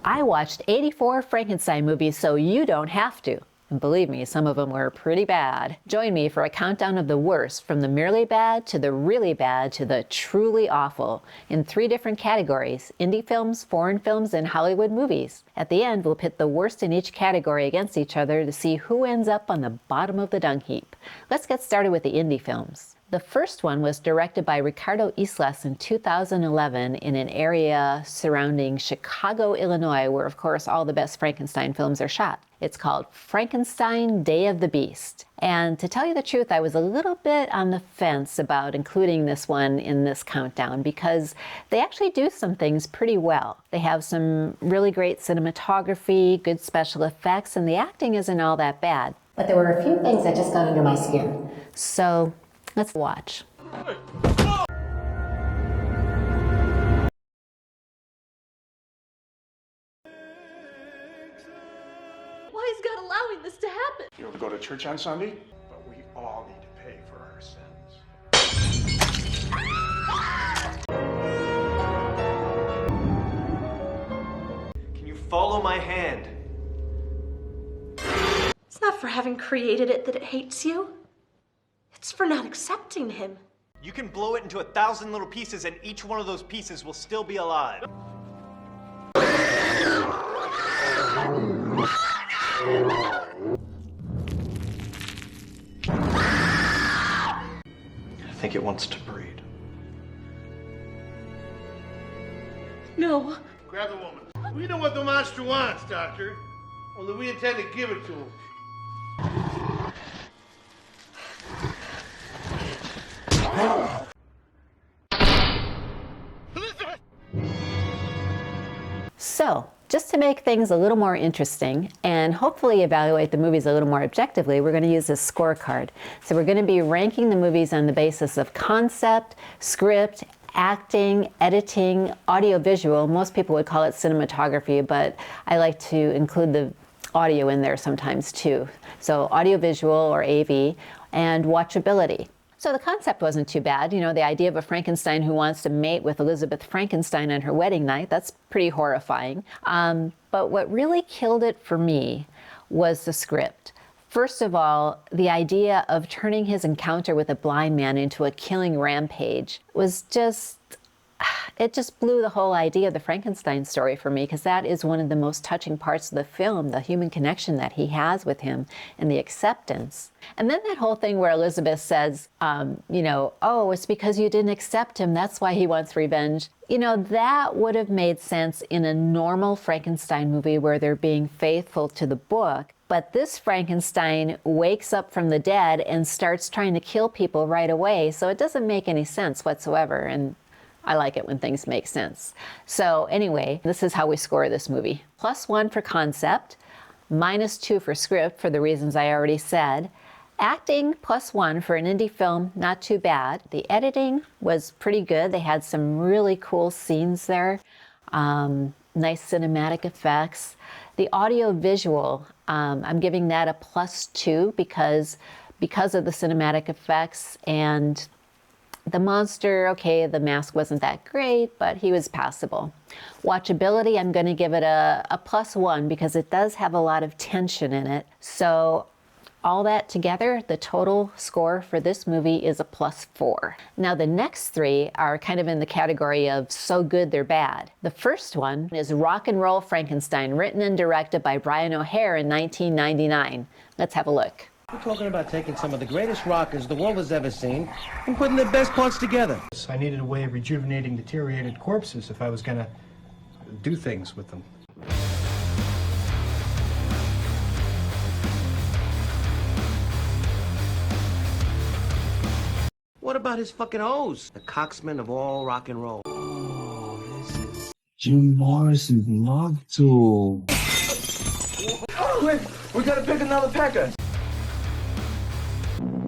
I watched 84 Frankenstein movies so you don't have to. And believe me, some of them were pretty bad. Join me for a countdown of the worst, from the merely bad to the really bad to the truly awful, in 3 different categories: indie films, foreign films, and Hollywood movies. At the end, we'll pit the worst in each category against each other to see who ends up on the bottom of the dung heap. Let's get started with the indie films. The first one was directed by Ricardo Islas in 2011 in an area surrounding Chicago, Illinois, where of course all the best Frankenstein films are shot. It's called Frankenstein, Day of the Beast. And to tell you the truth, I was a little bit on the fence about including this one in this countdown because they actually do some things pretty well. They have some really great cinematography, good special effects, and the acting isn't all that bad. But there were a few things that just got under my skin. So let's watch. Why is God allowing this to happen? You don't go to church on Sunday? But we all need to pay for our sins. Can you follow my hand? It's not for having created it that it hates you. It's for not accepting him. You can blow it into 1,000 little pieces and each one of those pieces will still be alive. I think it wants to breed. No. Grab the woman. We know what the monster wants, Doctor. Only we intend to give it to him. So, just to make things a little more interesting and hopefully evaluate the movies a little more objectively, we're going to use this scorecard. So we're going to be ranking the movies on the basis of concept, script, acting, editing, audiovisual. Most people would call it cinematography, but I like to include the audio in there sometimes too. So audiovisual or AV, and watchability. So the concept wasn't too bad. You know, the idea of a Frankenstein who wants to mate with Elizabeth Frankenstein on her wedding night, that's pretty horrifying. But what really killed it for me was the script. First of all, the idea of turning his encounter with a blind man into a killing rampage was just, it just blew the whole idea of the Frankenstein story for me, because that is one of the most touching parts of the film, the human connection that he has with him and the acceptance. And then that whole thing where Elizabeth says, oh, it's because you didn't accept him, that's why he wants revenge. You know, that would have made sense in a normal Frankenstein movie where they're being faithful to the book. But this Frankenstein wakes up from the dead and starts trying to kill people right away, so it doesn't make any sense whatsoever. And I like it when things make sense. So anyway, this is how we score this movie. +1 for concept, -2 for script for the reasons I already said. Acting +1 for an indie film, not too bad. The editing was pretty good. They had some really cool scenes there. Nice cinematic effects. The audio visual, I'm giving that a +2 because of the cinematic effects. And the monster, okay, the mask wasn't that great, but he was passable. Watchability, I'm going to give it a +1 because it does have a lot of tension in it. So all that together, the total score for this movie is a +4. Now the next 3 are kind of in the category of so good they're bad. The first one is Rock and Roll Frankenstein, written and directed by Brian O'Hare in 1999. Let's have a look. We're talking about taking some of the greatest rockers the world has ever seen and putting their best parts together. I needed a way of rejuvenating deteriorated corpses if I was gonna do things with them. What about his fucking hose? The coxman of all rock and roll. Jim Morrison's love tool. Quick, we gotta pick another pecker.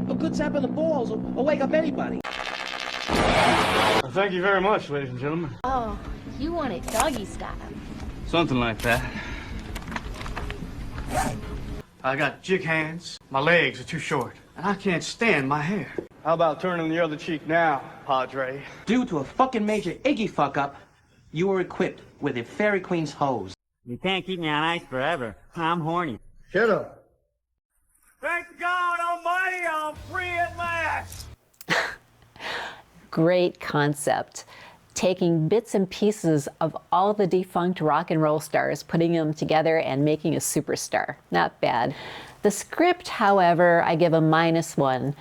A good tap in the balls will wake up anybody. Thank you very much, ladies and gentlemen. Oh, you want it doggy style. Something like that. I got jig hands. My legs are too short. And I can't stand my hair. How about turning the other cheek now, Padre? Due to a fucking major Iggy fuck-up, you were equipped with a Fairy Queen's hose. You can't keep me on ice forever. I'm horny. Shut up. Thank God Almighty, I'm free at last! Great concept. Taking bits and pieces of all the defunct rock and roll stars, putting them together and making a superstar. Not bad. The script, however, I give a -1.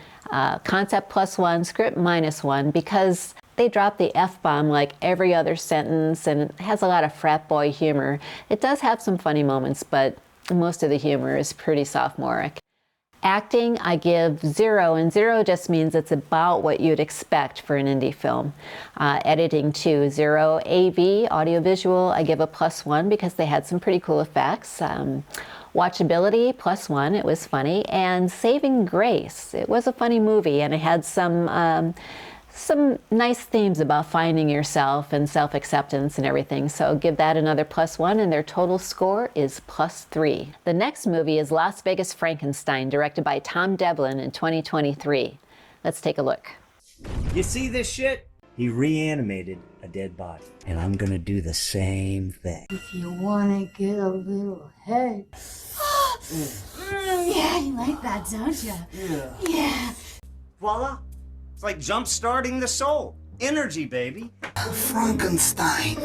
Concept +1, script -1, because they drop the F-bomb like every other sentence, and it has a lot of frat boy humor. It does have some funny moments, but most of the humor is pretty sophomoric. Acting, I give 0, and 0 just means it's about what you'd expect for an indie film. Editing, too, 0. AV, audiovisual, I give a +1 because they had some pretty cool effects. Watchability, +1, it was funny. And Saving Grace, it was a funny movie, and it had some nice themes about finding yourself and self-acceptance and everything. So give that another +1, and their total score is +3. The next movie is Las Vegas Frankenstein, directed by Tom Devlin in 2023. Let's take a look. You see this shit? He reanimated a dead body. And I'm gonna do the same thing. If you wanna get a little head. Yeah, you like that, don't you? Yeah. Voila! It's like jump-starting the soul. Energy, baby. Frankenstein.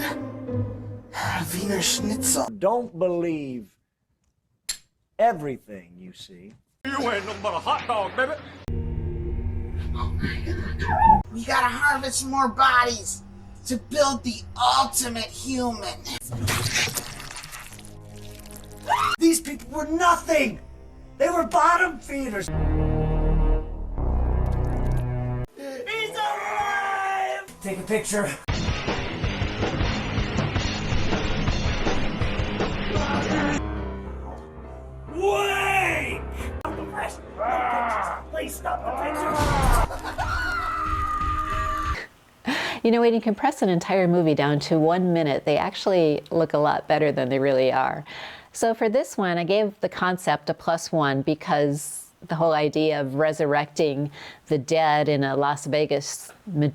Wiener Schnitzel. Don't believe everything you see. You ain't nothing but a hot dog, baby. We gotta harvest more bodies to build the ultimate human. These people were nothing! They were bottom feeders! He's alive! Take a picture. Wait! Stop the press! Please stop the picture! You know, when you compress an entire movie down to 1 minute, they actually look a lot better than they really are. So for this one, I gave the concept a +1 because the whole idea of resurrecting the dead in a Las Vegas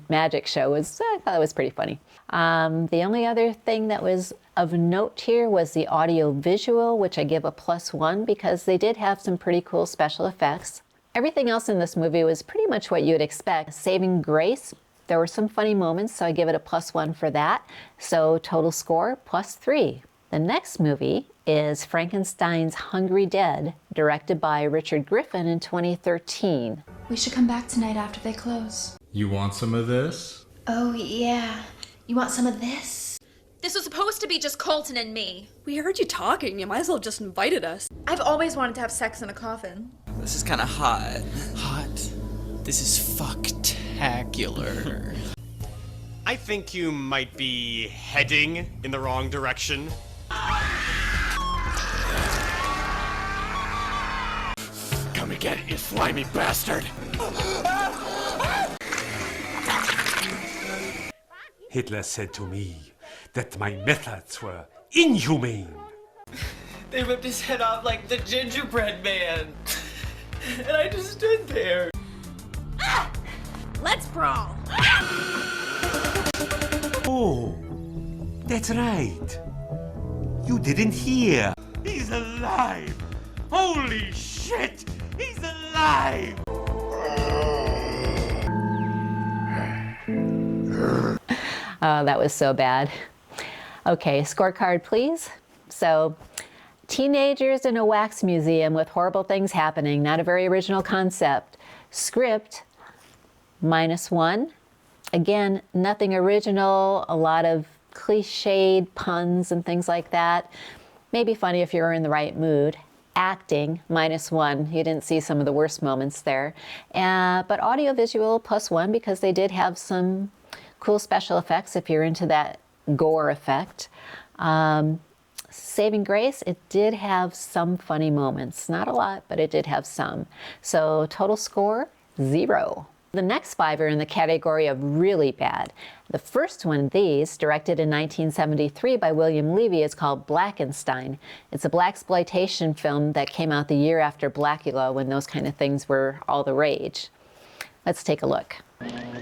magic show was, I thought it was pretty funny. The only other thing that was of note here was the audio visual, which I give a +1 because they did have some pretty cool special effects. Everything else in this movie was pretty much what you'd expect. Saving Grace, there were some funny moments, so I give it a +1 for that. So total score, +3. The next movie is Frankenstein's Hungry Dead, directed by Richard Griffin in 2013. We should come back tonight after they close. You want some of this? Oh, yeah. You want some of this? This was supposed to be just Colton and me. We heard you talking. You might as well just invited us. I've always wanted to have sex in a coffin. This is kind of hot. Hot? This is fucktacular. I think you might be heading in the wrong direction. Come and get it, you slimy bastard! Hitler said to me that my methods were inhumane. They ripped his head off like the gingerbread man. And I just stood there. Ah! Let's brawl! Oh, that's right. You didn't hear. He's alive! Holy shit! He's alive! Oh, that was so bad. Okay, scorecard, please. So, teenagers in a wax museum with horrible things happening, not a very original concept. Script, -1. Again, nothing original, a lot of cliched puns and things like that. Maybe funny if you were in the right mood. Acting, -1. You didn't see some of the worst moments there. But audiovisual, +1 because they did have some cool special effects if you're into that gore effect. Saving Grace, it did have some funny moments. Not a lot, but it did have some. So total score, 0. The next 5 are in the category of really bad. The first one of these, directed in 1973 by William Levy, is called Frankenstein. It's a blaxploitation film that came out the year after Blackula, when those kind of things were all the rage. Let's take a look.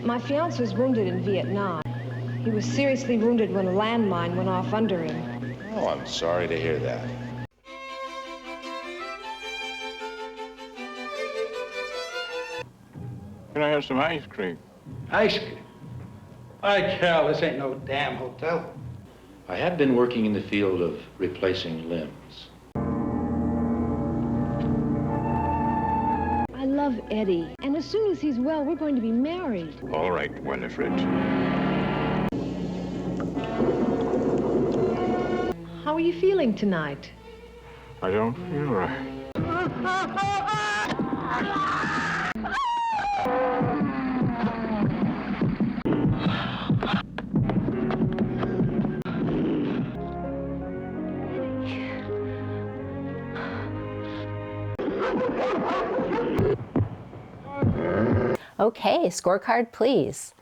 My fiance was wounded in Vietnam. He was seriously wounded when a landmine went off under him. Oh, I'm sorry to hear that. Can I have some ice cream? Ice cream? Hi, Cal, this ain't no damn hotel. I have been working in the field of replacing limbs. I love Eddie, and as soon as he's well, we're going to be married. All right, Winifred. How are you feeling tonight? I don't feel right. Okay, scorecard, please.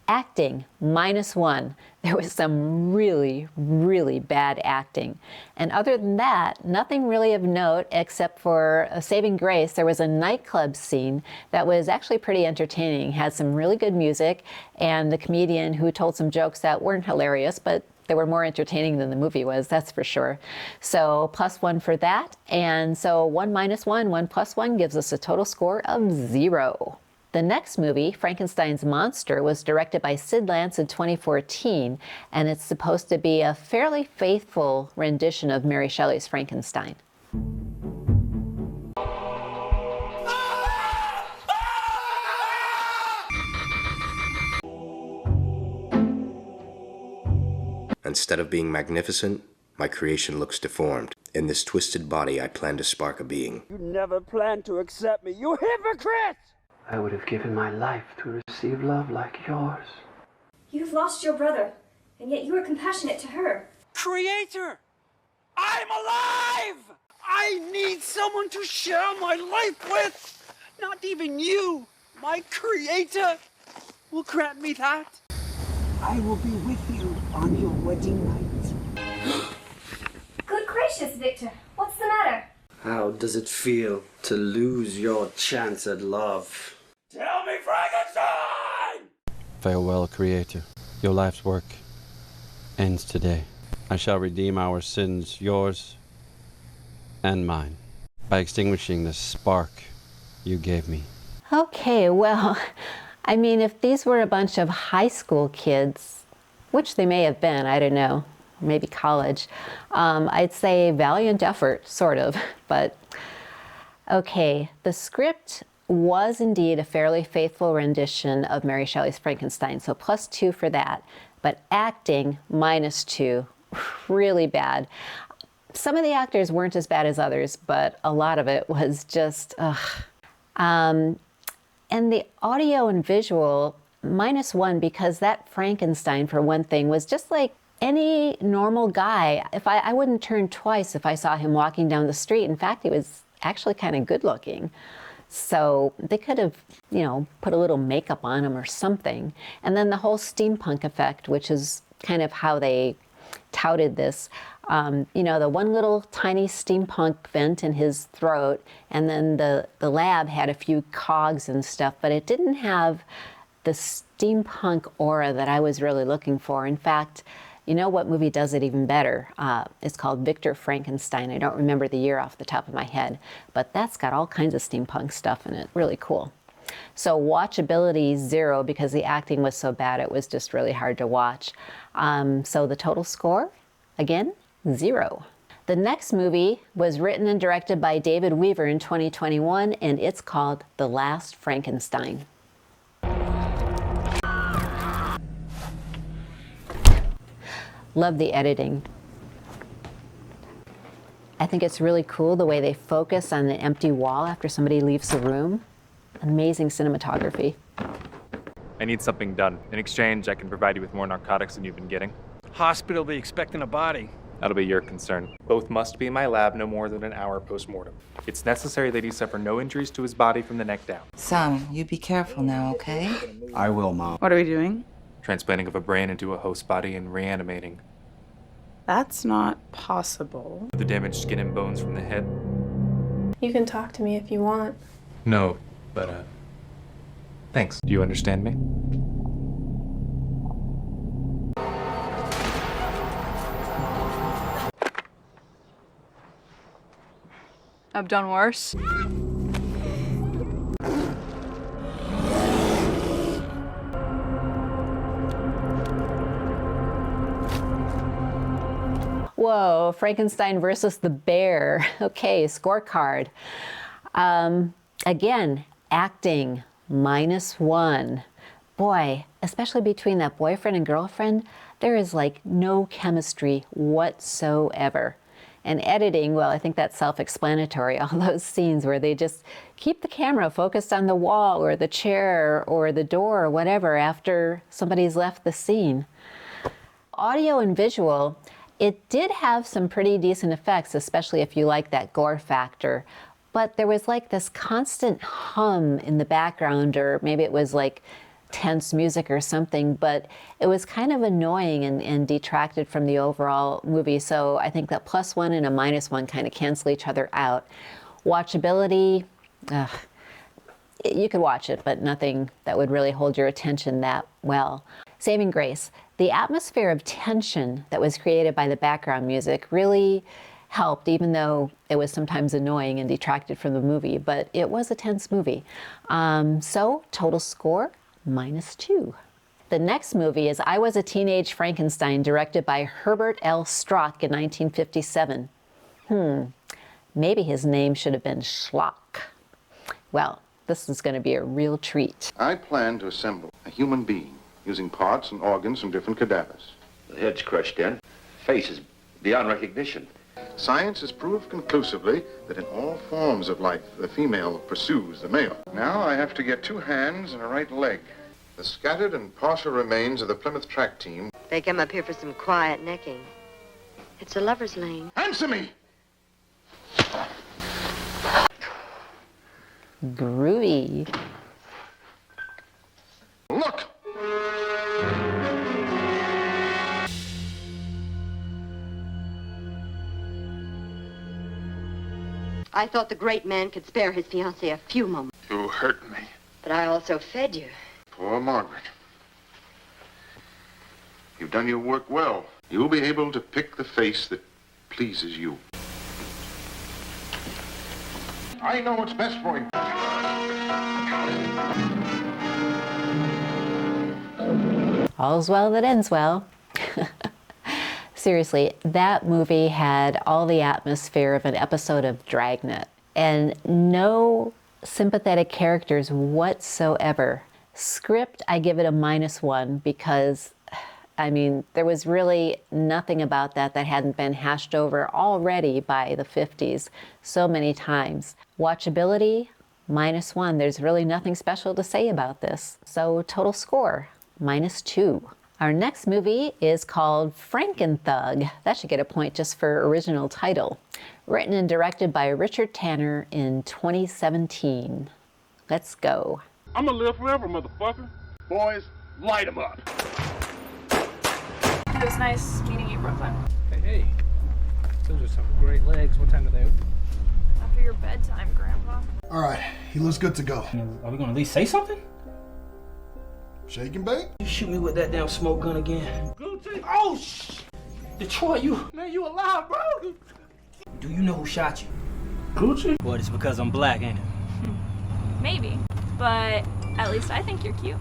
Acting, -1. There was some really, really bad acting. And other than that, nothing really of note except for a saving grace. There was a nightclub scene that was actually pretty entertaining, had some really good music, and the comedian who told some jokes that weren't hilarious, but they were more entertaining than the movie was, that's for sure. So +1 for that. And so 1 - 1, 1 + 1 gives us a total score of 0. The next movie, Frankenstein's Monster, was directed by Sid Lance in 2014, and it's supposed to be a fairly faithful rendition of Mary Shelley's Frankenstein. Instead of being magnificent, my creation looks deformed. In this twisted body, I plan to spark a being. You never planned to accept me, you hypocrite! I would have given my life to receive love like yours. You've lost your brother, and yet you are compassionate to her. Creator! I'm alive! I need someone to share my life with! Not even you, my creator, will grant me that. I will be with you on your wedding night. Good gracious, Victor. What's the matter? How does it feel to lose your chance at love? Tell me, Frankenstein! Farewell, Creator. Your life's work ends today. I shall redeem our sins, yours and mine, by extinguishing the spark you gave me. Okay, well, I mean, if these were a bunch of high school kids, which they may have been, I don't know, maybe college, I'd say valiant effort, sort of, but okay. The script was indeed a fairly faithful rendition of Mary Shelley's Frankenstein, so +2 for that, but acting, -2, really bad. Some of the actors weren't as bad as others, but a lot of it was just, ugh. And the audio and visual, -1, because that Frankenstein, for one thing, was just like any normal guy. I wouldn't turn twice if I saw him walking down the street. In fact, he was actually kind of good looking. So they could have, you know, put a little makeup on him or something. And then the whole steampunk effect, which is kind of how they touted this. You know, the one little tiny steampunk vent in his throat, and then the lab had a few cogs and stuff, but it didn't have the steampunk aura that I was really looking for. In fact, you know what movie does it even better? It's called Victor Frankenstein. I don't remember the year off the top of my head, but that's got all kinds of steampunk stuff in it. Really cool. So watchability 0 because the acting was so bad. It was just really hard to watch. So the total score, again, 0. The next movie was written and directed by David Weaver in 2021, and it's called The Last Frankenstein. Love the editing. I think it's really cool the way they focus on the empty wall after somebody leaves the room. Amazing cinematography. I need something done. In exchange, I can provide you with more narcotics than you've been getting. Hospital be expecting a body. That'll be your concern. Both must be in my lab no more than an hour post-mortem. It's necessary that he suffer no injuries to his body from the neck down. Son, you be careful now, okay? I will, Mom. What are we doing? Transplanting of a brain into a host body and reanimating. That's not possible. The damaged skin and bones from the head. You can talk to me if you want. No, but thanks. Do you understand me? I've done worse. Whoa, Frankenstein versus the bear. Okay, scorecard. Again, acting, -1. Boy, especially between that boyfriend and girlfriend, there is like no chemistry whatsoever. And editing, well, I think that's self-explanatory. All those scenes where they just keep the camera focused on the wall or the chair or the door or whatever after somebody's left the scene. Audio and visual, it did have some pretty decent effects, especially if you like that gore factor. But there was like this constant hum in the background, or maybe it was like tense music or something, but it was kind of annoying and detracted from the overall movie. So I think that +1 and a -1 kind of cancel each other out. Watchability, you could watch it, but nothing that would really hold your attention that well. Saving grace, the atmosphere of tension that was created by the background music really helped, even though it was sometimes annoying and detracted from the movie, but it was a tense movie. So total score, -2. The next movie is I Was a Teenage Frankenstein, directed by Herbert L. Strock in 1957. Maybe his name should have been Schlock. Well, this is going to be a real treat. I plan to assemble a human being using parts and organs from different cadavers. The head's crushed in. Face is beyond recognition. Science has proved conclusively that in all forms of life, the female pursues the male. Now I have to get 2 hands and a right leg. The scattered and partial remains of the Plymouth track team. They come up here for some quiet necking. It's a lover's lane. Answer me! Groovy. Look! I thought the great man could spare his fiancée a few moments. You hurt me. But I also fed you. Poor Margaret. You've done your work well. You'll be able to pick the face that pleases you. I know what's best for you. All's well that ends well. Seriously, that movie had all the atmosphere of an episode of Dragnet and no sympathetic characters whatsoever. Script, I give it a -1 because, I mean, there was really nothing about that hadn't been hashed over already by the 50s so many times. Watchability, -1. There's really nothing special to say about this. So total score, -2. Our next movie is called Frankenthug. That should get a point just for original title. Written and directed by Richard Tanner in 2017. Let's go. I'm gonna live forever, motherfucker. Boys, light 'em up. It was nice meeting you, Brooklyn. Hey. Those are some great legs. What time are they open? After your bedtime, Grandpa. All right, he looks good to go. Are we gonna at least say something? Shake and bake? You shoot me with that damn smoke gun again. Gucci. Oh, Detroit, you. Man, you alive, bro. Do you know who shot you? Gucci? Well, it's because I'm black, ain't it? Maybe, but at least I think you're cute.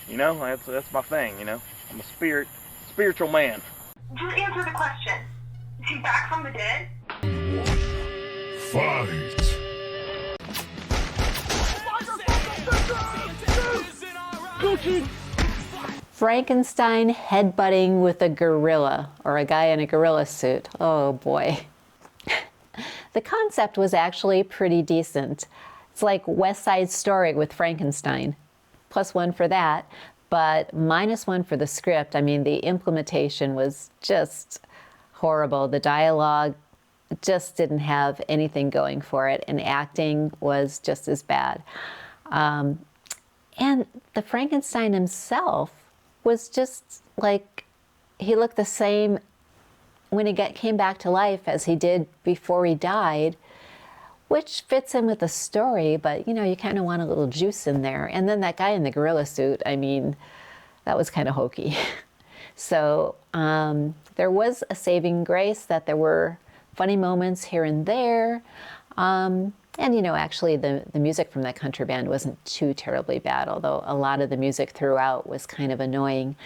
You know, that's my thing, you know. I'm a spiritual man. Just answer the question. Is he back from the dead? Fight! Gucci! Frankenstein headbutting with a gorilla, or a guy in a gorilla suit. Oh boy. The concept was actually pretty decent. It's like West Side Story with Frankenstein. +1 for that, but -1 for the script. I mean, the implementation was just horrible. The dialogue just didn't have anything going for it, and acting was just as bad. And the Frankenstein himself was just like, he looked the same when he came back to life as he did before he died, which fits in with the story, but you know, you kind of want a little juice in there. And then that guy in the gorilla suit, I mean, that was kind of hokey. So there was a saving grace that there were funny moments here and there. And you know, actually the music from that country band wasn't too terribly bad, although a lot of the music throughout was kind of annoying.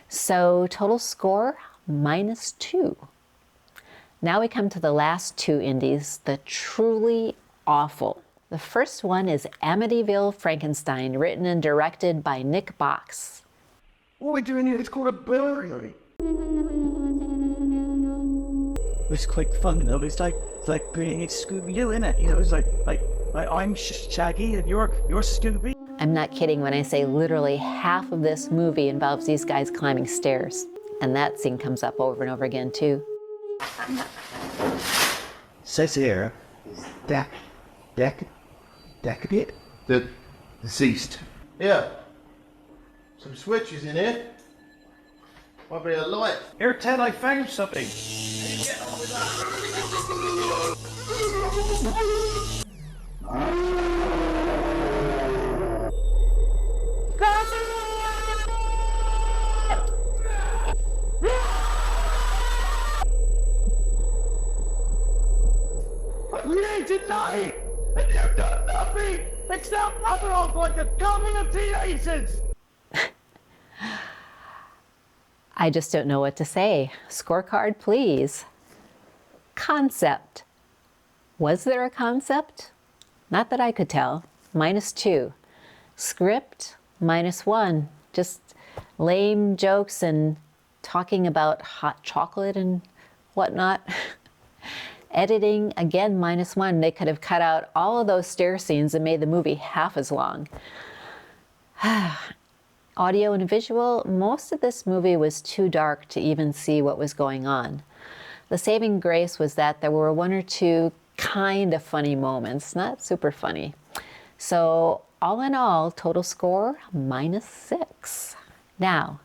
So total score, -2. Now we come to the last two indies, the truly awful. The first one is Amityville Frankenstein, written and directed by Nick Box. What are we doing here? It's called a burglary. It's quite fun though. It's like being Scooby-Doo, isn't it? You know, it's like I'm Shaggy and you're Scooby. I'm not kidding when I say literally half of this movie involves these guys climbing stairs. And that scene comes up over and over again too. Says here, decadent? The deceased. Yeah. Some switches in it. Might be a light. Here, Ted, I found something. We ain't denying, and you've done nothing except rubber off like a couple of teenagers. I just don't know what to say. Scorecard, please. Concept. Was there a concept? Not that I could tell. -2. Script, -1. Just lame jokes and talking about hot chocolate and whatnot. Editing, again, -1. They could have cut out all of those stair scenes and made the movie half as long. Audio and visual, most of this movie was too dark to even see what was going on. The saving grace was that there were 1 or 2 kind of funny moments, not super funny. So all in all, total score, -6. Now,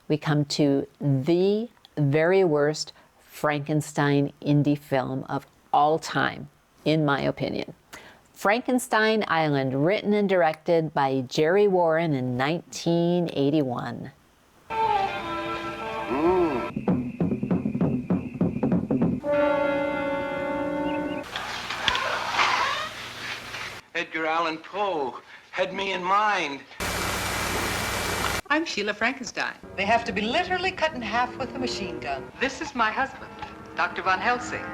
we come to the very worst Frankenstein indie film of all time, in my opinion. Frankenstein Island, written and directed by Jerry Warren in 1981. Edgar Allan Poe had me in mind. I'm Sheila Frankenstein. They have to be literally cut in half with a machine gun. This is my husband, Dr. Von Helsing.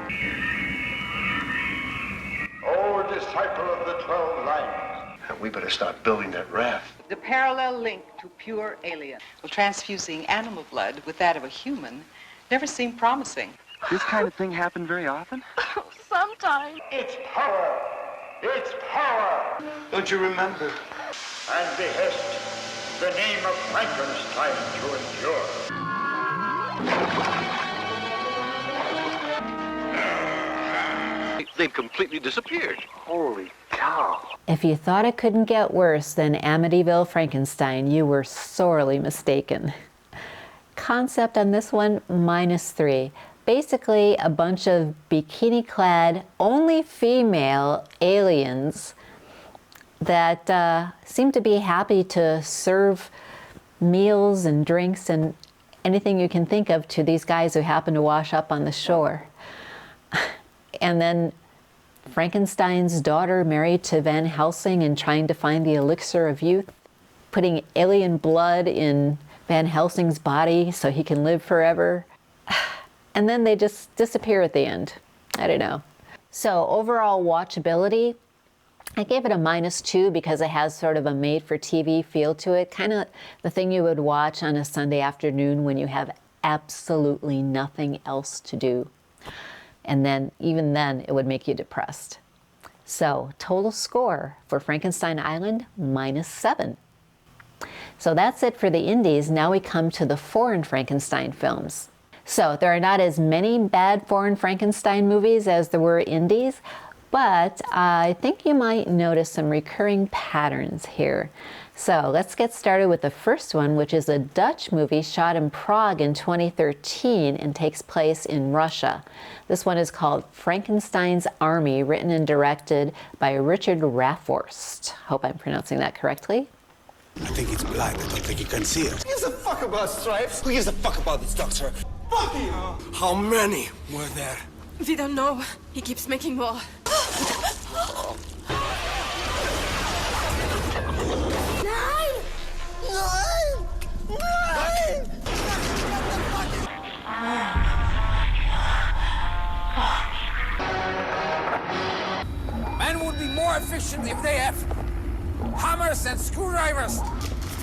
Oh, disciple of the 12 lions. We better start building that raft. The parallel link to pure alien. Well, transfusing animal blood with that of a human never seemed promising. This kind of thing happen very often? Sometimes. It's power. It's power. Don't you remember? And behest the name of Frankenstein to endure. They've completely disappeared. Holy cow. If you thought it couldn't get worse than Amityville Frankenstein, you were sorely mistaken. Concept on this one, -3. Basically, a bunch of bikini-clad, only female aliens that seem to be happy to serve meals and drinks and anything you can think of to these guys who happen to wash up on the shore. And then Frankenstein's daughter married to Van Helsing and trying to find the elixir of youth, putting alien blood in Van Helsing's body so he can live forever. And then they just disappear at the end. I don't know. So overall watchability, I gave it a -2 because it has sort of a made-for-TV feel to it. Kind of the thing you would watch on a Sunday afternoon when you have absolutely nothing else to do. And then, even then, it would make you depressed. So, total score for Frankenstein Island, -7. So that's it for the indies. Now we come to the foreign Frankenstein films. So there are not as many bad foreign Frankenstein movies as there were indies, but I think you might notice some recurring patterns here. So let's get started with the first one, which is a Dutch movie shot in Prague in 2013 and takes place in Russia. This one is called Frankenstein's Army, written and directed by Richard Rafforst. Hope I'm pronouncing that correctly. I think it's black. I don't think you can see it. Who gives a fuck about stripes? Who gives a fuck about this doctor? Fuck you! How many were there? We don't know. He keeps making more. Men would be more efficient if they have hammers and screwdrivers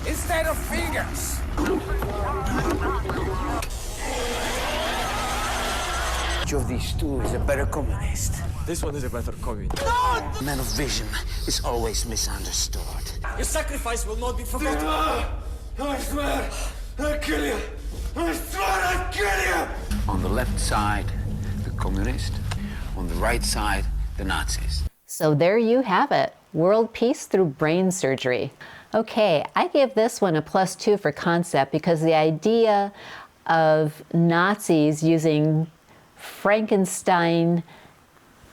instead of fingers. Which of these two is a better communist? This one is a better communist. No! Man of vision is always misunderstood. Your sacrifice will not be forgotten. I swear, I'll kill you. I swear I'll kill you! On the left side, the communists. On the right side, the Nazis. So there you have it, world peace through brain surgery. Okay, I give this one a +2 for concept because the idea of Nazis using Frankenstein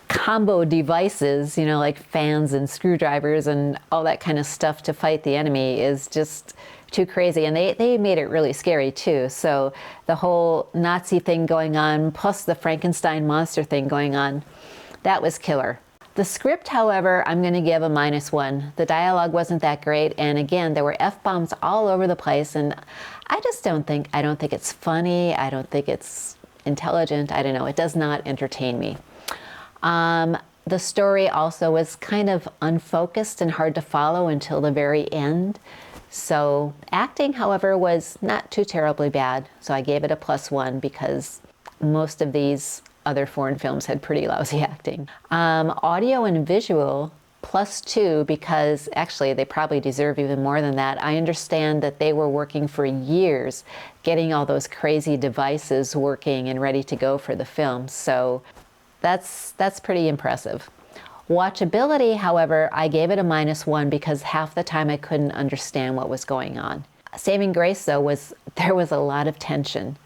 combo devices, you know, like fans and screwdrivers and all that kind of stuff to fight the enemy is just too crazy. And they made it really scary too. So the whole Nazi thing going on, plus the Frankenstein monster thing going on, that was killer. The script, however, I'm going to give a -1. The dialogue wasn't that great, and again, there were F-bombs all over the place, and I don't think it's funny, I don't think it's intelligent, I don't know, it does not entertain me. The story also was kind of unfocused and hard to follow until the very end. So acting, however, was not too terribly bad, so I gave it a +1 because most of these other foreign films had pretty lousy acting. Audio and visual, +2 because actually they probably deserve even more than that. I understand that they were working for years getting all those crazy devices working and ready to go for the film, so that's pretty impressive. Watchability, however, I gave it a -1 because half the time I couldn't understand what was going on. Saving grace, though, was there was a lot of tension.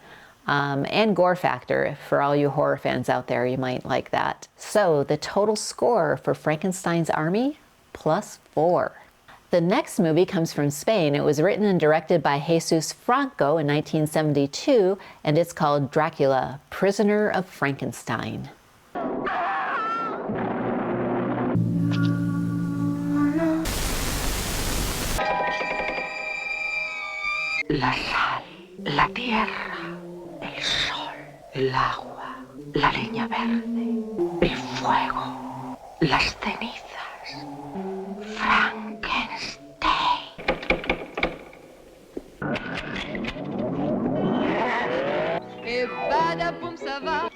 And gore factor. For all you horror fans out there, you might like that. So the total score for Frankenstein's Army, +4. The next movie comes from Spain. It was written and directed by Jesus Franco in 1972, and it's called Dracula, Prisoner of Frankenstein. La sal, la tierra, el sol, el agua, la leña verde, el fuego, las cenizas. Frankenstein. Et badaboum, ça va.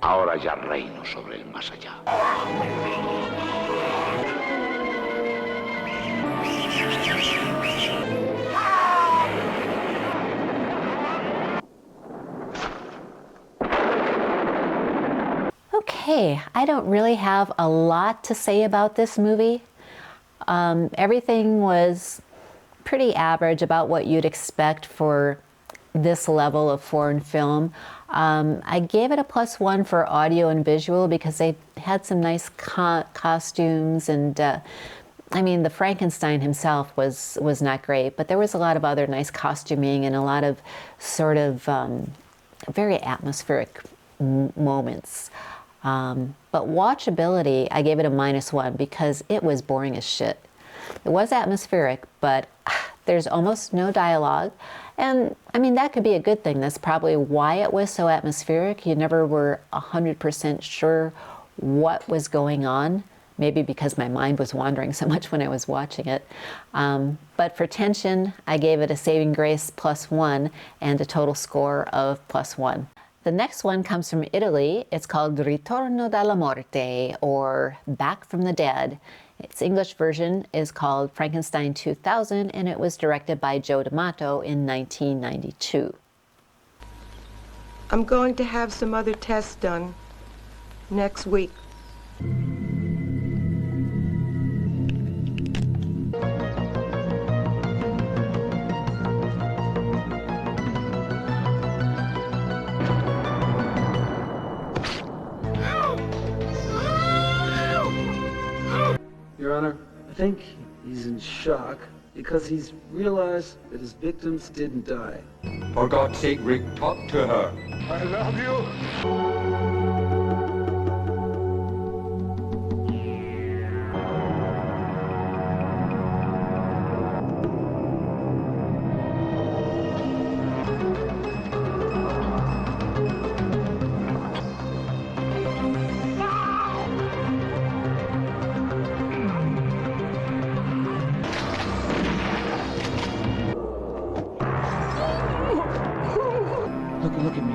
Ahora ya reino sobre el más allá. Okay, I don't really have a lot to say about this movie. Everything was pretty average, about what you'd expect for this level of foreign film. I gave it a +1 for audio and visual because they had some nice costumes, and I mean, the Frankenstein himself was not great, but there was a lot of other nice costuming and a lot of sort of very atmospheric moments. But watchability, I gave it a -1 because it was boring as shit. It was atmospheric, but there's almost no dialogue. And I mean, that could be a good thing. That's probably why it was so atmospheric. You never were 100% sure what was going on. Maybe because my mind was wandering so much when I was watching it. But for tension, I gave it a saving grace +1 and a total score of +1. The next one comes from Italy. It's called Ritorno dalla Morte, or Back from the Dead. Its English version is called Frankenstein 2000, and it was directed by Joe D'Amato in 1992. I'm going to have some other tests done next week. Your Honor, I think he's in shock because he's realized that his victims didn't die. For God's sake, Rick, talk to her. I love you. Look at me.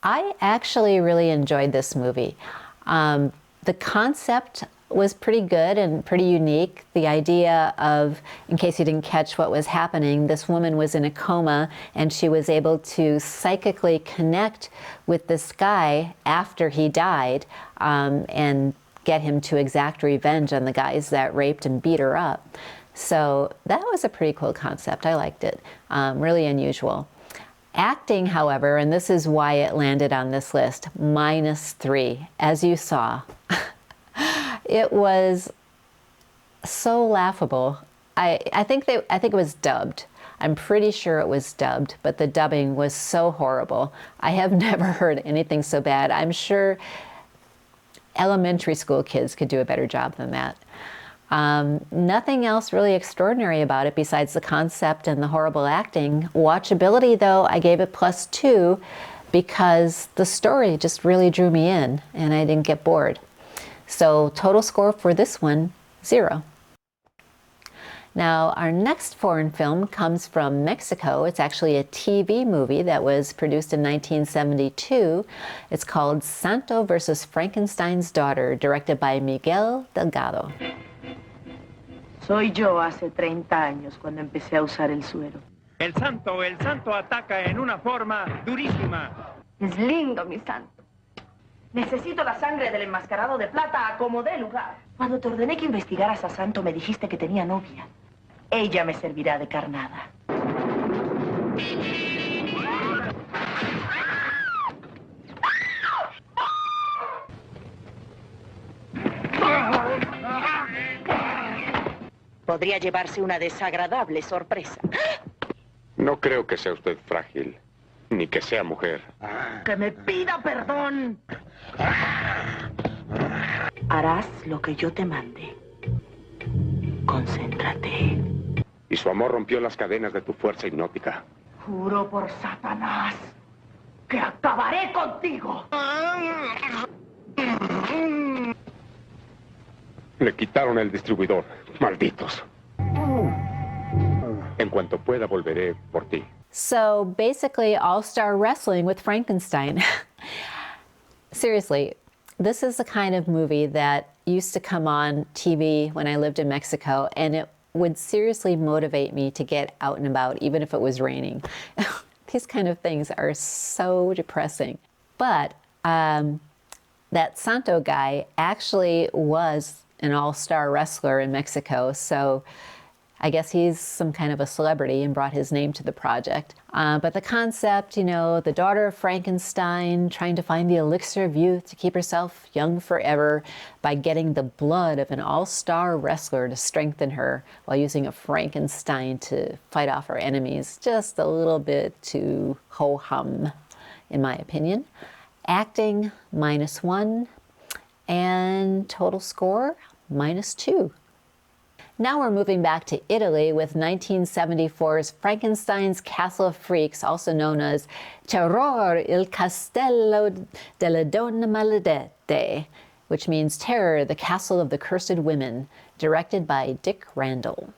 I actually really enjoyed this movie. The concept was pretty good and pretty unique. The idea of, in case you didn't catch what was happening, this woman was in a coma and she was able to psychically connect with this guy after he died and get him to exact revenge on the guys that raped and beat her up. So that was a pretty cool concept. I liked it. Really unusual. Acting, however, and this is why it landed on this list, -3. As you saw, it was so laughable. I think it was dubbed. I'm pretty sure it was dubbed, but the dubbing was so horrible. I have never heard anything so bad. I'm sure elementary school kids could do a better job than that. Nothing else really extraordinary about it besides the concept and the horrible acting. Watchability, though, I gave it +2 because the story just really drew me in and I didn't get bored. So total score for this one, 0. Now, our next foreign film comes from Mexico. It's actually a TV movie that was produced in 1972. It's called Santo versus Frankenstein's Daughter, directed by Miguel Delgado. Soy yo hace 30 años cuando empecé a usar el suero. El santo ataca en una forma durísima. Es lindo, mi santo. Necesito la sangre del enmascarado de plata a como dé lugar. Cuando te ordené que investigaras a Santo, me dijiste que tenía novia. Ella me servirá de carnada. Podría llevarse una desagradable sorpresa. No creo que sea usted frágil, ni que sea mujer. ¡Que me pida perdón! Harás lo que yo te mande. Concéntrate. Y su amor rompió las cadenas de tu fuerza hipnótica. Juro por Satanás que acabaré contigo. Le quitaron el distribuidor. Malditos. En cuanto pueda, volveré por ti. So basically, all-star wrestling with Frankenstein. Seriously, this is the kind of movie that used to come on TV when I lived in Mexico, and it would seriously motivate me to get out and about, even if it was raining. These kind of things are so depressing. But that Santo guy actually was an all-star wrestler in Mexico, so I guess he's some kind of a celebrity and brought his name to the project. But the concept, you know, the daughter of Frankenstein trying to find the elixir of youth to keep herself young forever by getting the blood of an all-star wrestler to strengthen her while using a Frankenstein to fight off her enemies. Just a little bit too ho-hum, in my opinion. Acting, -1. And total score, -2. Now we're moving back to Italy with 1974's Frankenstein's Castle of Freaks, also known as Terror il Castello delle Donne Maledette, which means Terror, the Castle of the Cursed Women, directed by Dick Randall.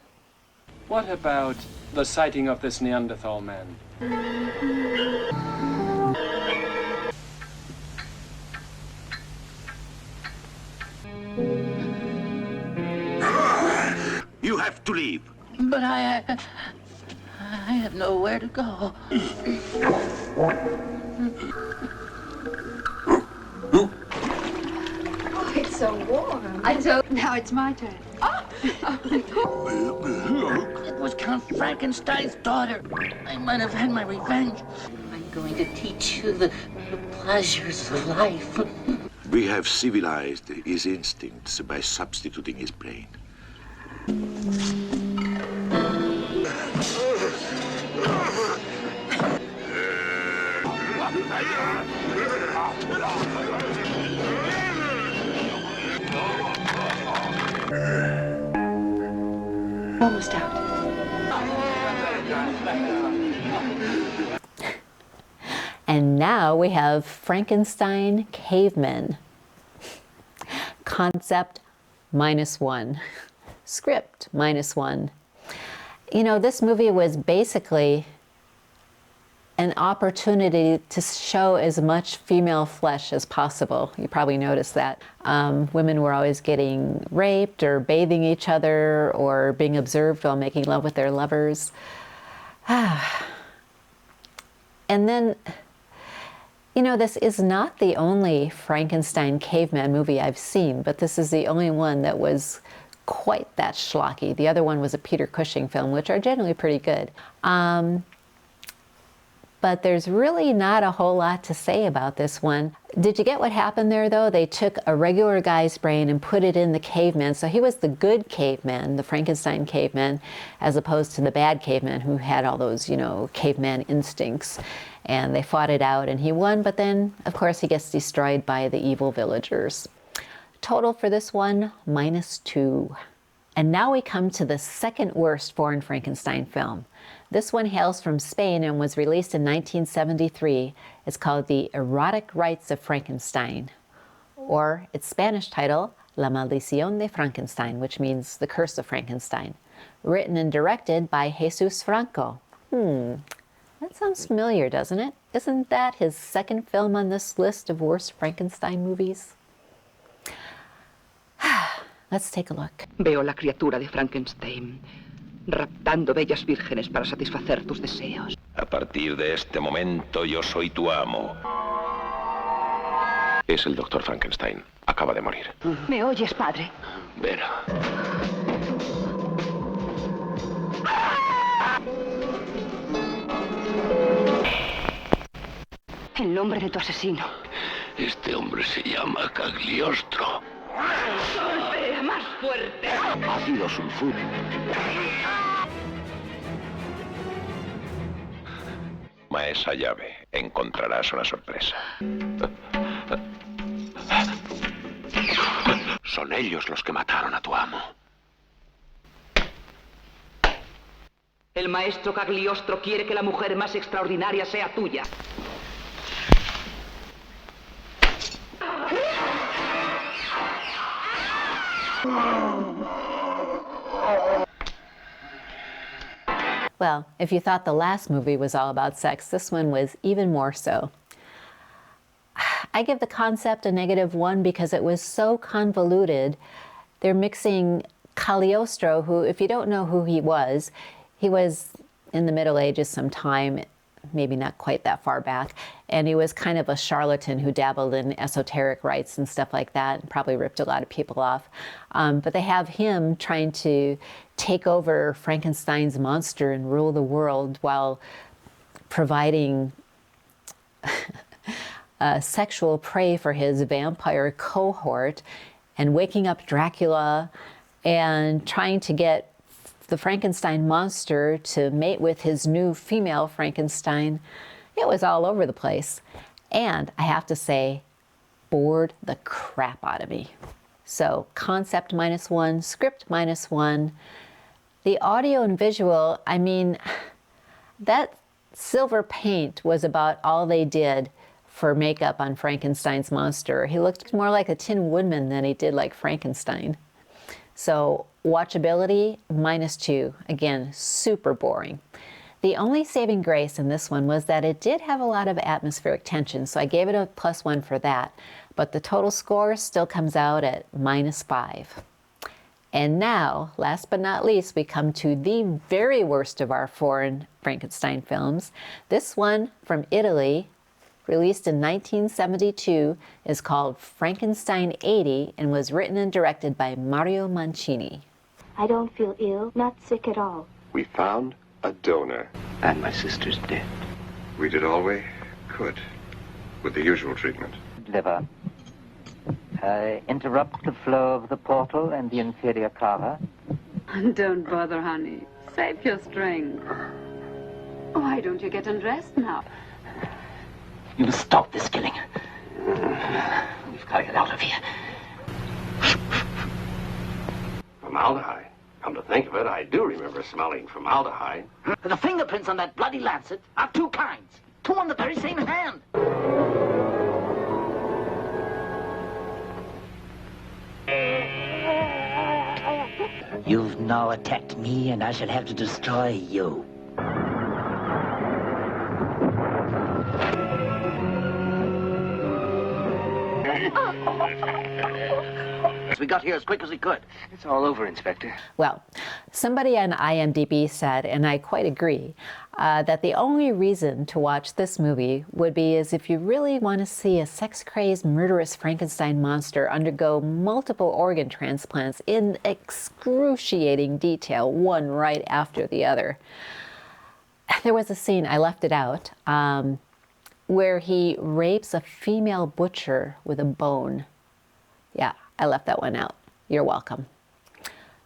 What about the sighting of this Neanderthal man? You have to leave. But I have nowhere to go. Oh, it's so warm. Now it's my turn. It was Count Frankenstein's daughter. I might have had my revenge. I'm going to teach you the pleasures of life. We have civilized his instincts by substituting his brain. Almost out. And now we have Frankenstein cavemen. Concept -1. Script -1. You know, this movie was basically an opportunity to show as much female flesh as possible. You probably noticed that. Women were always getting raped or bathing each other or being observed while making love with their lovers. And then, you know, this is not the only Frankenstein caveman movie I've seen, but this is the only one that was quite that schlocky. The other one was a Peter Cushing film, which are generally pretty good. But there's really not a whole lot to say about this one. Did you get what happened there, though? They took a regular guy's brain and put it in the caveman. So he was the good caveman, the Frankenstein caveman, as opposed to the bad caveman who had all those, you know, caveman instincts. And they fought it out and he won, but then, of course, he gets destroyed by the evil villagers. Total for this one, -2. And now we come to the second worst foreign Frankenstein film. This one hails from Spain and was released in 1973. It's called The Erotic Rites of Frankenstein, or its Spanish title, La Maldición de Frankenstein, which means The Curse of Frankenstein. Written and directed by Jesus Franco. That sounds familiar, doesn't it? Isn't that his second film on this list of worst Frankenstein movies? Let's take a look. Veo la criatura de Frankenstein, raptando bellas vírgenes para satisfacer tus deseos. A partir de este momento yo soy tu amo. Es el doctor Frankenstein. Acaba de morir. ¿Me oyes, padre? Ven. El nombre de tu asesino. Este hombre se llama Cagliostro. ¡Golpea más fuerte! Ácido sulfúrico. Toma esa llave. Encontrarás una sorpresa. Son ellos los que mataron a tu amo. El maestro Cagliostro quiere que la mujer más extraordinaria sea tuya. Well, if you thought the last movie was all about sex, this one was even more so. I give the concept a -1 because it was so convoluted. They're mixing Cagliostro, who, if you don't know who he was in the Middle Ages sometime, maybe not quite that far back, and he was kind of a charlatan who dabbled in esoteric rites and stuff like that, and probably ripped a lot of people off. But they have him trying to take over Frankenstein's monster and rule the world while providing sexual prey for his vampire cohort and waking up Dracula and trying to get the Frankenstein monster to mate with his new female Frankenstein. It was all over the place. And I have to say, bored the crap out of me. So concept -1, script -1. The audio and visual, I mean, that silver paint was about all they did for makeup on Frankenstein's monster. He looked more like a Tin Woodman than he did like Frankenstein. So Watchability, -2. Again, super boring. The only saving grace in this one was that it did have a lot of atmospheric tension, so I gave it a +1 for that. But the total score still comes out at -5. And now, last but not least, we come to the very worst of our foreign Frankenstein films. This one from Italy, released in 1972, is called Frankenstein 80 and was written and directed by Mario Mancini. I don't feel ill, not sick at all. We found a donor. And my sister's dead. We did all we could with the usual treatment. Liver. Interrupt the flow of the portal and the inferior cava. Don't bother, honey. Save your strength. Why don't you get undressed now? You must stop this killing. We've got to get out of here. Formaldehyde. Come to think of it, I do remember smelling formaldehyde. The fingerprints on that bloody lancet are two kinds. Two on the very same hand. You've now attacked me, and I shall have to destroy you. We got here as quick as we could. It's all over, Inspector. Well, somebody on IMDb said, and I quite agree, that the only reason to watch this movie would be as if you really want to see a sex-crazed, murderous Frankenstein monster undergo multiple organ transplants in excruciating detail, one right after the other. There was a scene, I left it out, where he rapes a female butcher with a bone. Yeah, I left that one out. You're welcome.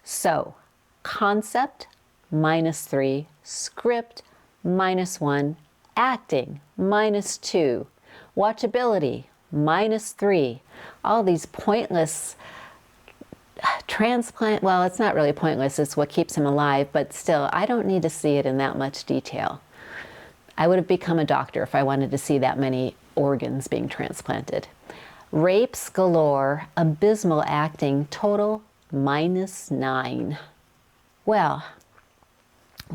So, concept, -3, script, -1, acting, -2, watchability, -3. All these pointless transplant, well, it's not really pointless, it's what keeps him alive, but still, I don't need to see it in that much detail. I would have become a doctor if I wanted to see that many organs being transplanted. Rapes galore, abysmal acting, total -9. Well,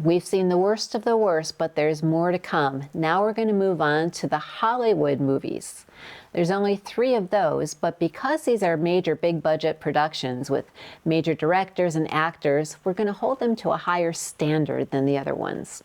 we've seen the worst of the worst, but there's more to come. Now we're going to move on to the Hollywood movies. There's only 3 of those, but because these are major big budget productions with major directors and actors, we're going to hold them to a higher standard than the other ones.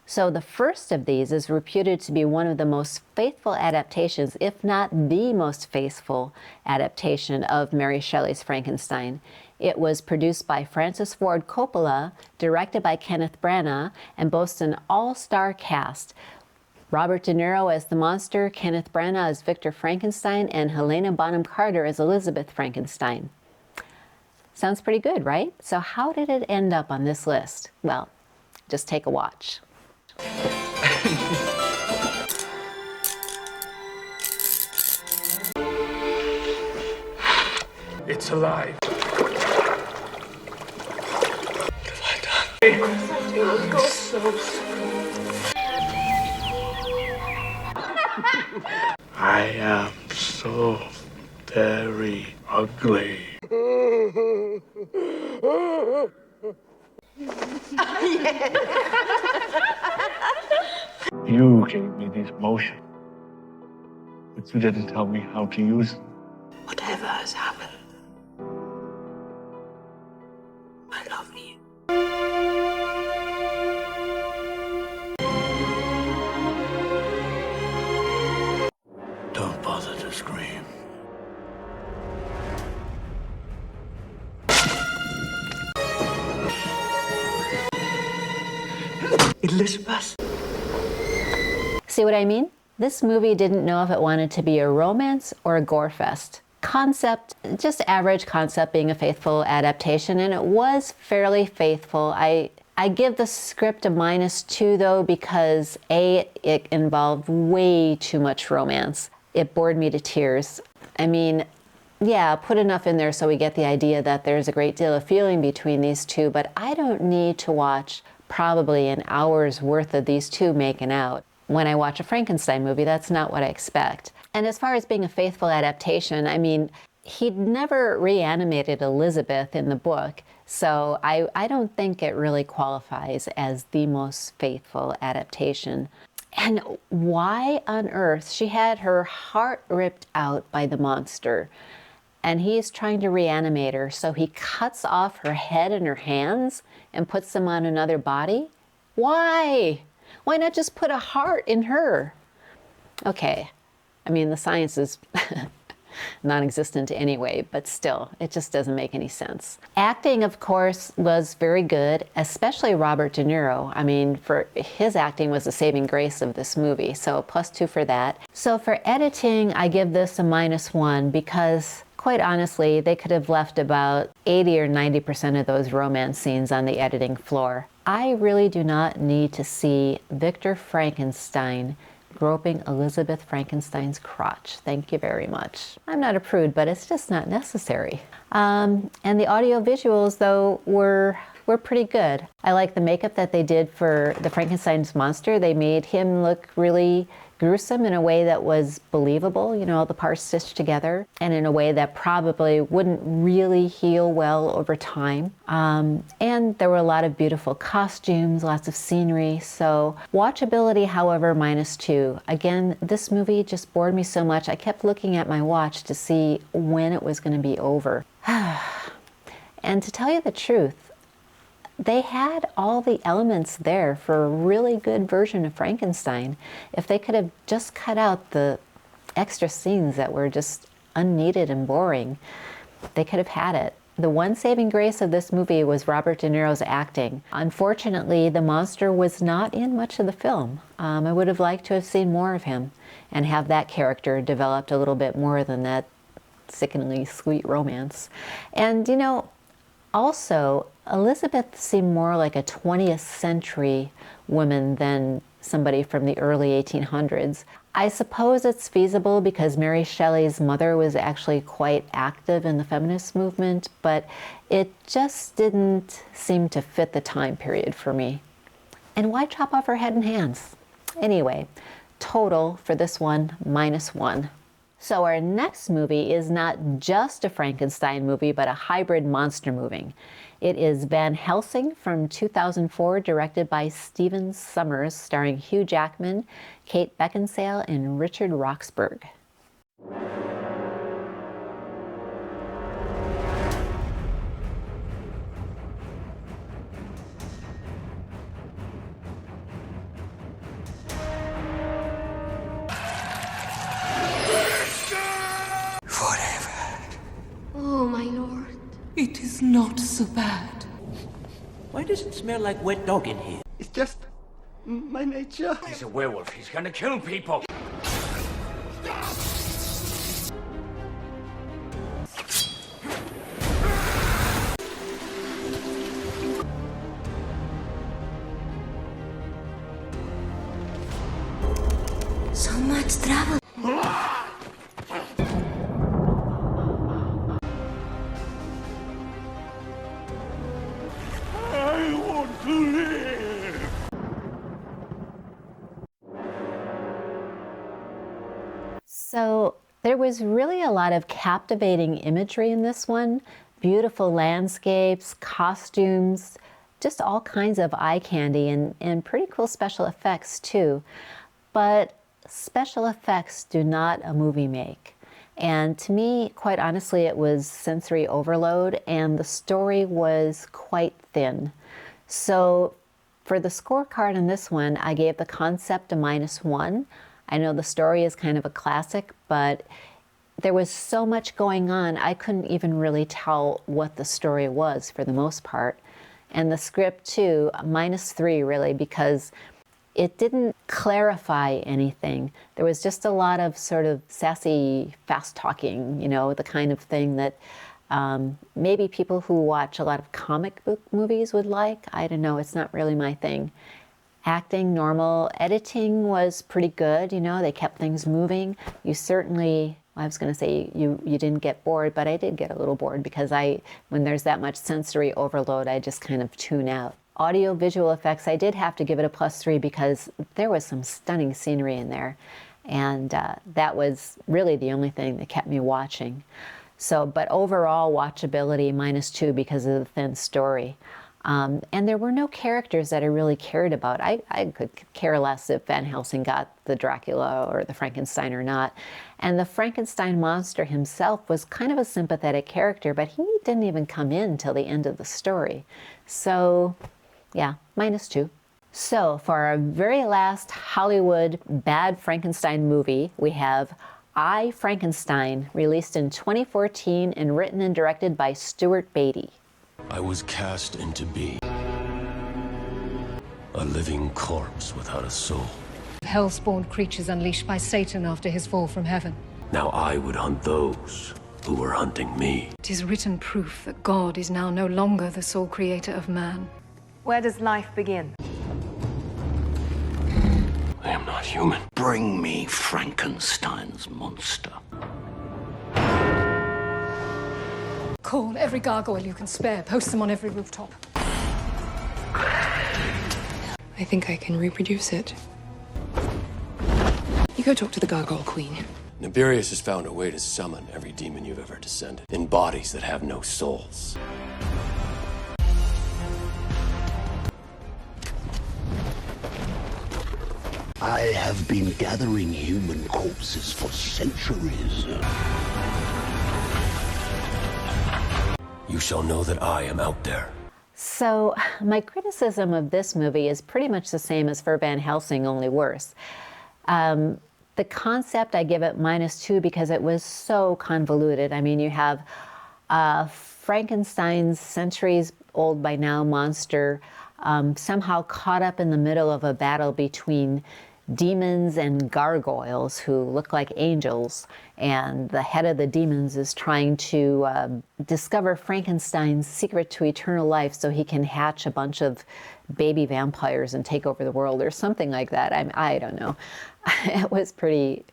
So the first of these is reputed to be one of the most faithful adaptations, if not the most faithful adaptation of Mary Shelley's Frankenstein. It was produced by Francis Ford Coppola, directed by Kenneth Branagh, and boasts an all-star cast. Robert De Niro as the monster, Kenneth Branagh as Victor Frankenstein, and Helena Bonham Carter as Elizabeth Frankenstein. Sounds pretty good, right? So how did it end up on this list? Well, just take a watch. It's alive. I am so very ugly. You gave me this motion, but you didn't tell me how to use it. Whatever has happened, I love you. Don't bother to scream. Elizabeth? See what I mean? This movie didn't know if it wanted to be a romance or a gore fest. Concept, just average concept being a faithful adaptation, and it was fairly faithful. I give the script a -2 though, because A, it involved way too much romance. It bored me to tears. I mean, yeah, put enough in there so we get the idea that there's a great deal of feeling between these two, but I don't need to watch probably an hour's worth of these two making out. When I watch a Frankenstein movie, that's not what I expect. And as far as being a faithful adaptation, I mean, he'd never reanimated Elizabeth in the book, so I don't think it really qualifies as the most faithful adaptation. And why on earth? She had her heart ripped out by the monster, and he's trying to reanimate her, so he cuts off her head and her hands and puts them on another body? Why? Why not just put a heart in her? Okay, I mean, the science is non-existent anyway, but still, it just doesn't make any sense. Acting, of course, was very good, especially Robert De Niro. I mean, for his acting was the saving grace of this movie, so +2 for that. So for editing, I give this a -1 because, quite honestly, they could have left about 80 or 90% of those romance scenes on the editing floor. I really do not need to see Victor Frankenstein groping Elizabeth Frankenstein's crotch. Thank you very much. I'm not a prude, but it's just not necessary. And the audio visuals, though, were pretty good. I like the makeup that they did for the Frankenstein's monster. They made him look really gruesome in a way that was believable, you know, all the parts stitched together, and in a way that probably wouldn't really heal well over time. And there were a lot of beautiful costumes, lots of scenery, so watchability, however, -2. Again, this movie just bored me so much, I kept looking at my watch to see when it was going to be over. And to tell you the truth, they had all the elements there for a really good version of Frankenstein. If they could have just cut out the extra scenes that were just unneeded and boring, they could have had it. The one saving grace of this movie was Robert De Niro's acting. Unfortunately, the monster was not in much of the film. I would have liked to have seen more of him and have that character developed a little bit more than that sickeningly sweet romance. And, you know, also, Elizabeth seemed more like a 20th century woman than somebody from the early 1800s. I suppose it's feasible because Mary Shelley's mother was actually quite active in the feminist movement, but it just didn't seem to fit the time period for me. And why chop off her head and hands? Anyway, total for this one, -1. So our next movie is not just a Frankenstein movie, but a hybrid monster movie. It is Van Helsing from 2004, directed by Stephen Sommers, starring Hugh Jackman, Kate Beckinsale, and Richard Roxburgh. Oh, my lord. It is not so bad. Why does it smell like wet dog in here? It's just my nature. He's a werewolf. He's gonna kill people. So much trouble. I want to live. So there was really a lot of captivating imagery in this one. Beautiful landscapes, costumes, just all kinds of eye candy and pretty cool special effects too. But special effects do not a movie make. And to me, quite honestly, it was sensory overload and the story was quite thin. So for the scorecard in this one, I gave the concept a -1. I know the story is kind of a classic, but there was so much going on, I couldn't even really tell what the story was for the most part. And the script too, -3 really, because it didn't clarify anything. There was just a lot of sort of sassy, fast talking, you know, the kind of thing that maybe people who watch a lot of comic book movies would like. I don't know, it's not really my thing. Acting, normal. Editing was pretty good, you know, they kept things moving. You certainly, I was going to say you didn't get bored, but I did get a little bored because when there's that much sensory overload, I just kind of tune out. Audio visual effects, I did have to give it a +3 because there was some stunning scenery in there. And that was really the only thing that kept me watching. So, but overall watchability -2 because of the thin story. And there were no characters that I really cared about. I could care less if Van Helsing got the Dracula or the Frankenstein or not. And the Frankenstein monster himself was kind of a sympathetic character, but he didn't even come in till the end of the story. So, yeah, -2. So, for our very last Hollywood bad Frankenstein movie, we have I, Frankenstein, released in 2014 and written and directed by Stuart Beattie. I was cast into being a living corpse without a soul. Hell-spawned creatures unleashed by Satan after his fall from heaven. Now I would hunt those who were hunting me. It is written proof that God is now no longer the sole creator of man. Where does life begin? I am not human. Bring me Frankenstein's monster. Call every gargoyle you can spare. Post them on every rooftop. I think I can reproduce it. You go talk to the Gargoyle Queen. Nibirius has found a way to summon every demon you've ever descended in bodies that have no souls. I have been gathering human corpses for centuries. You shall know that I am out there. So, my criticism of this movie is pretty much the same as for Van Helsing, only worse. The concept, I give it -2 because it was so convoluted. I mean, you have Frankenstein's centuries-old by now monster somehow caught up in the middle of a battle between demons and gargoyles who look like angels, and the head of the demons is trying to discover Frankenstein's secret to eternal life so he can hatch a bunch of baby vampires and take over the world or something like that. I don't know. It was pretty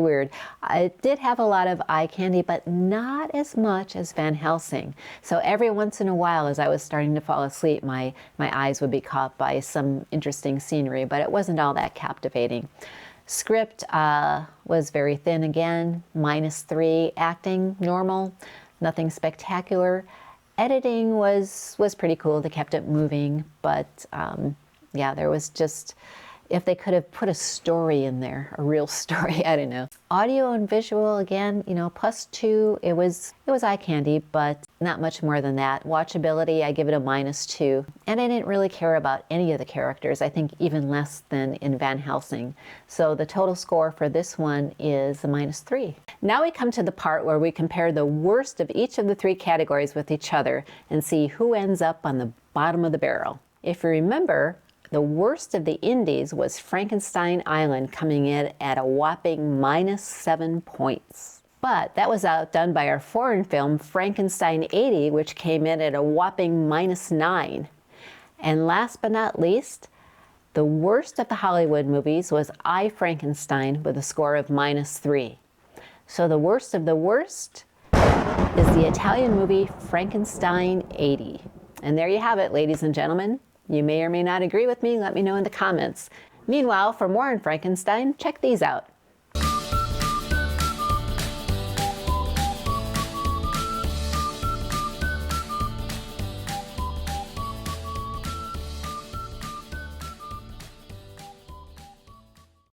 weird. It did have a lot of eye candy, but not as much as Van Helsing. So every once in a while, as I was starting to fall asleep, my eyes would be caught by some interesting scenery, but it wasn't all that captivating. Script was very thin again, -3. Acting, normal, nothing spectacular. Editing was pretty cool. They kept it moving, but yeah, there was just, if they could have put a story in there, a real story, I don't know. Audio and visual, again, you know, +2. It was eye candy, but not much more than that. Watchability, I give it a -2. And I didn't really care about any of the characters, I think even less than in Van Helsing. So the total score for this one is a -3. Now we come to the part where we compare the worst of each of the 3 categories with each other and see who ends up on the bottom of the barrel. If you remember, the worst of the indies was Frankenstein Island, coming in at a whopping -7 points. But that was outdone by our foreign film Frankenstein 80, which came in at a whopping -9. And last but not least, the worst of the Hollywood movies was I, Frankenstein, with a score of -3. So the worst of the worst is the Italian movie Frankenstein 80. And there you have it, ladies and gentlemen. You may or may not agree with me. Let me know in the comments. Meanwhile, for more on Frankenstein, check these out.